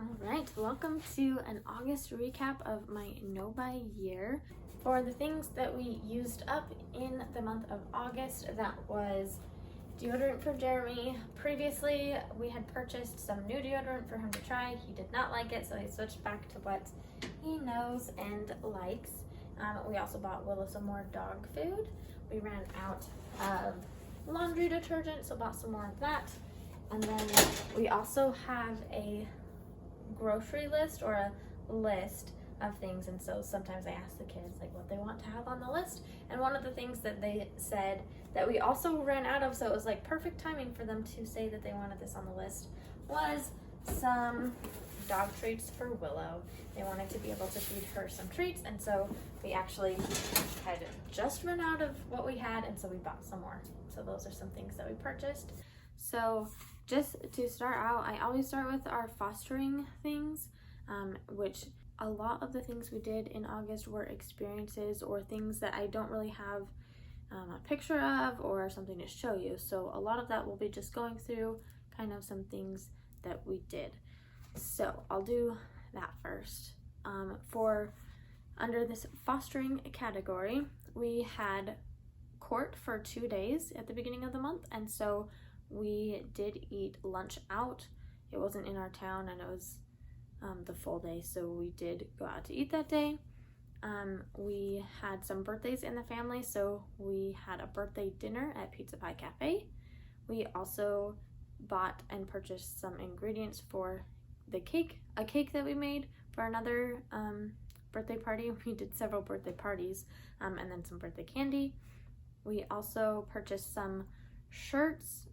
Alright, welcome to an August recap of my no-buy year. For the things that we used up in the month of August, that was deodorant for Jeremy. Previously, we had purchased some new deodorant for him to try. He did not like it, so he switched back to what he knows and likes. We also bought Willow some more dog food. We ran out of laundry detergent, so bought some more of that. And then we also have a grocery list or a list of things, and so sometimes I ask the kids like what they want to have on the list, and one of the things that they said that we also ran out of, so it was like perfect timing for them to say that they wanted this on the list, was some dog treats for Willow. They wanted to be able to feed her some treats, and so we actually had just run out of what we had, and so we bought some more. So those are some things that we purchased. So just to start out, I always start with our fostering things, which a lot of the things we did in August were experiences or things that I don't really have a picture of or something to show you. So a lot of that will be just going through kind of some things that we did. So I'll do that first. For under this fostering category, we had court for 2 days at the beginning of the month, and so we did eat lunch out. It wasn't in our town, and it was the full day, so we did go out to eat that day. We had some birthdays in the family, so we had a birthday dinner at Pizza Pie Cafe. We also bought and purchased some ingredients for the cake, a cake that we made for another birthday party. We did several birthday parties, and then some birthday candy. We also purchased some shirts,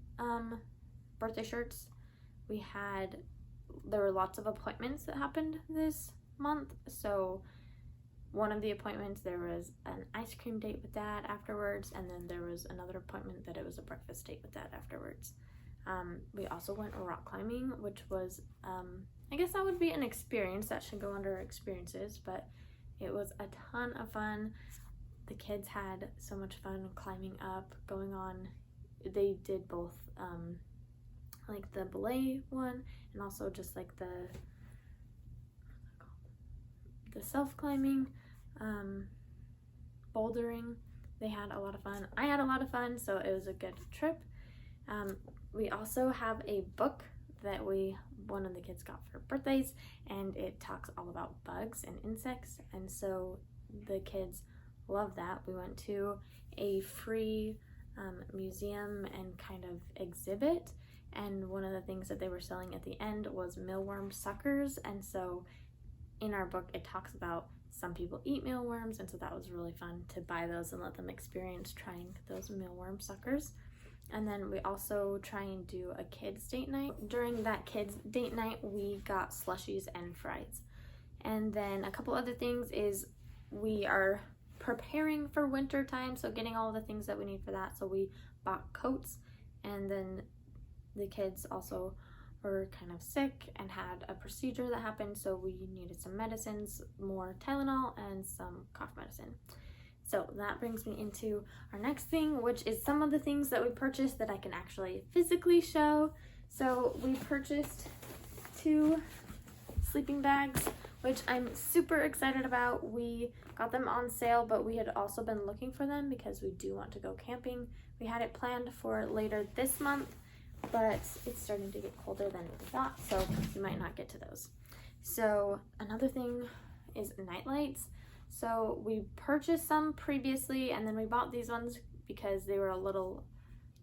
birthday shirts. There were lots of appointments that happened this month, so one of the appointments, there was an ice cream date with Dad afterwards, and then there was another appointment that it was a breakfast date with Dad afterwards. We also went rock climbing, which was, I guess that would be an experience. That should go under experiences, but it was a ton of fun. The kids had so much fun climbing up, going on. They did both like the belay one and also just like the self-climbing, bouldering. They had a lot of fun. I had a lot of fun, so it was a good trip. We also have a book that one of the kids got for birthdays, and it talks all about bugs and insects, and so the kids love that. We went to a free museum and kind of exhibit, and one of the things that they were selling at the end was mealworm suckers, and so in our book it talks about some people eat mealworms, and so that was really fun to buy those and let them experience trying those mealworm suckers. And then we also try and do a kids date night. During that kids date night we got slushies and fries. And then a couple other things is we are preparing for winter time, so getting all the things that we need for that. So we bought coats, and then the kids also were kind of sick and had a procedure that happened, so we needed some medicines, more Tylenol and some cough medicine. So that brings me into our next thing, which is some of the things that we purchased that I can actually physically show. So we purchased 2 sleeping bags, which I'm super excited about. We got them on sale, but we had also been looking for them because we do want to go camping. We had it planned for later this month, but it's starting to get colder than we thought, so we might not get to those. So another thing is night lights. So we purchased some previously, and then we bought these ones because they were a little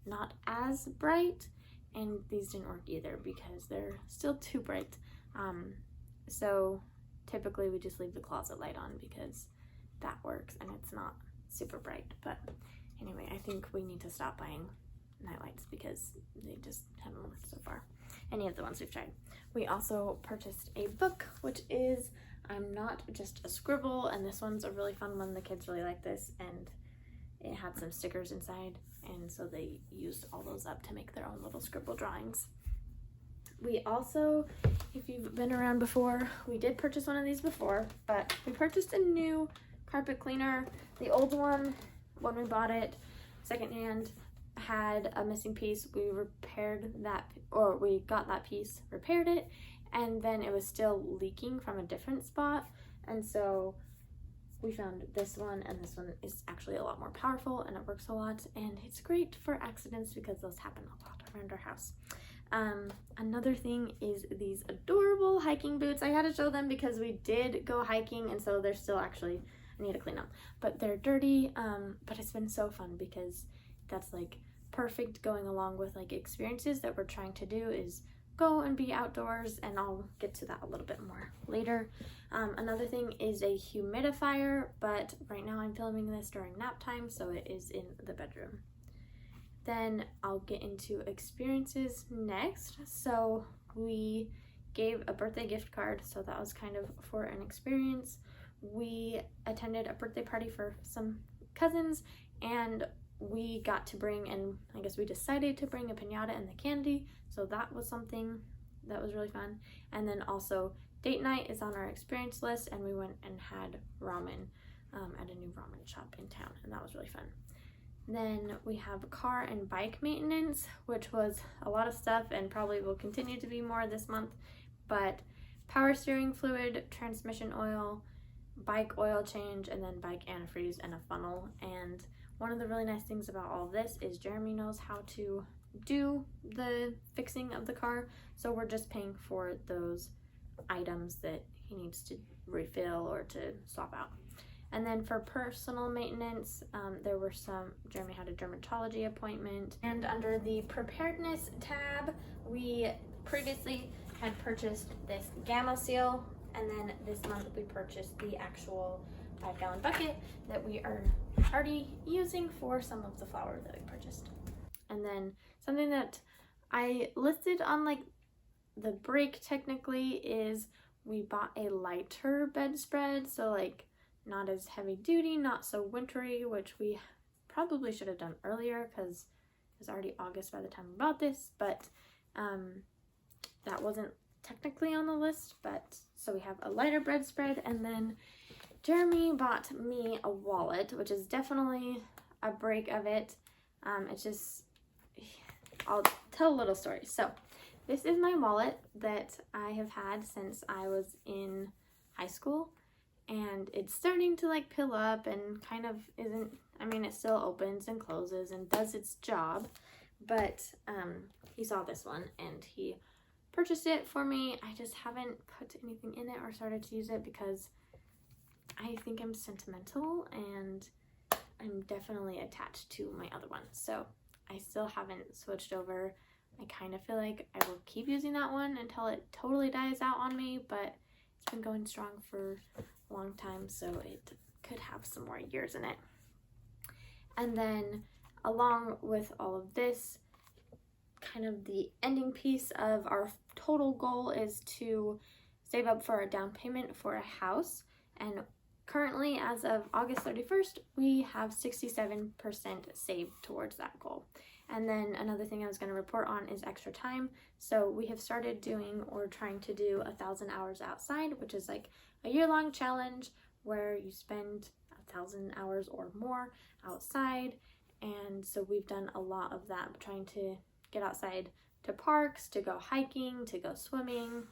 not as bright, and these didn't work either because they're still too bright. So typically we just leave the closet light on because that works and it's not super bright. But anyway, I think we need to stop buying night lights because they just haven't worked so far, any of the ones we've tried. We also purchased a book, which is I'm Not Just a Scribble, and this one's a really fun one. The kids really like this, and it had some stickers inside, and so they used all those up to make their own little scribble drawings. We also, if you've been around before, we did purchase one of these before, but we purchased a new carpet cleaner. The old one, when we bought it secondhand, had a missing piece. We repaired that, or we got that piece, repaired it, and then it was still leaking from a different spot. And so we found this one, and this one is actually a lot more powerful and it works a lot, and it's great for accidents because those happen a lot around our house. Another thing is these adorable hiking boots. I had to show them because we did go hiking, and so they're still actually, I need to clean them, but they're dirty. But it's been so fun because that's like perfect going along with like experiences that we're trying to do, is go and be outdoors, and I'll get to that a little bit more later. Another thing is a humidifier, but right now I'm filming this during nap time, so it is in the bedroom. Then I'll get into experiences next. So we gave a birthday gift card, so that was kind of for an experience. We attended a birthday party for some cousins, and we got to bring, and I guess we decided to bring a piñata and the candy, so that was something that was really fun. And then also date night is on our experience list, and we went and had ramen at a new ramen shop in town, and that was really fun. Then we have car and bike maintenance, which was a lot of stuff and probably will continue to be more this month, but power steering fluid, transmission oil, bike oil change, and then bike antifreeze and a funnel. And one of the really nice things about all of this is Jeremy knows how to do the fixing of the car, so we're just paying for those items that he needs to refill or to swap out. And then for personal maintenance, there were Jeremy had a dermatology appointment. And under the preparedness tab, we previously had purchased this Gamma Seal, and then this month we purchased the actual 5-gallon bucket that we are already using for some of the flour that we purchased. And then something that I listed on like the break technically is we bought a lighter bedspread, so like not as heavy duty, not so wintry, which we probably should have done earlier because it was already August by the time we bought this, but that wasn't technically on the list. But so we have a lighter bedspread, and then Jeremy bought me a wallet, which is definitely a break of it. It's just, I'll tell a little story. So this is my wallet that I have had since I was in high school, and it's starting to like pill up and kind of isn't, I mean, it still opens and closes and does its job, but he saw this one and he purchased it for me. I just haven't put anything in it or started to use it because I think I'm sentimental and I'm definitely attached to my other one, so I still haven't switched over. I kind of feel like I will keep using that one until it totally dies out on me, but it's been going strong for a long time, so it could have some more years in it. And then along with all of this, kind of the ending piece of our total goal is to save up for a down payment for a house, and currently as of August 31st we have 67% saved towards that goal. And then another thing I was going to report on is extra time. So we have started doing or trying to do 1,000 hours outside, which is like a year-long challenge where you spend 1,000 hours or more outside. And so we've done a lot of that, trying to get outside to parks, to go hiking, to go swimming,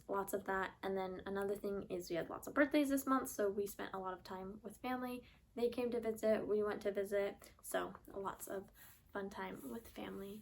lots of that. And then another thing is we had lots of birthdays this month, so we spent a lot of time with family. They came to visit, we went to visit, so lots of fun time with family.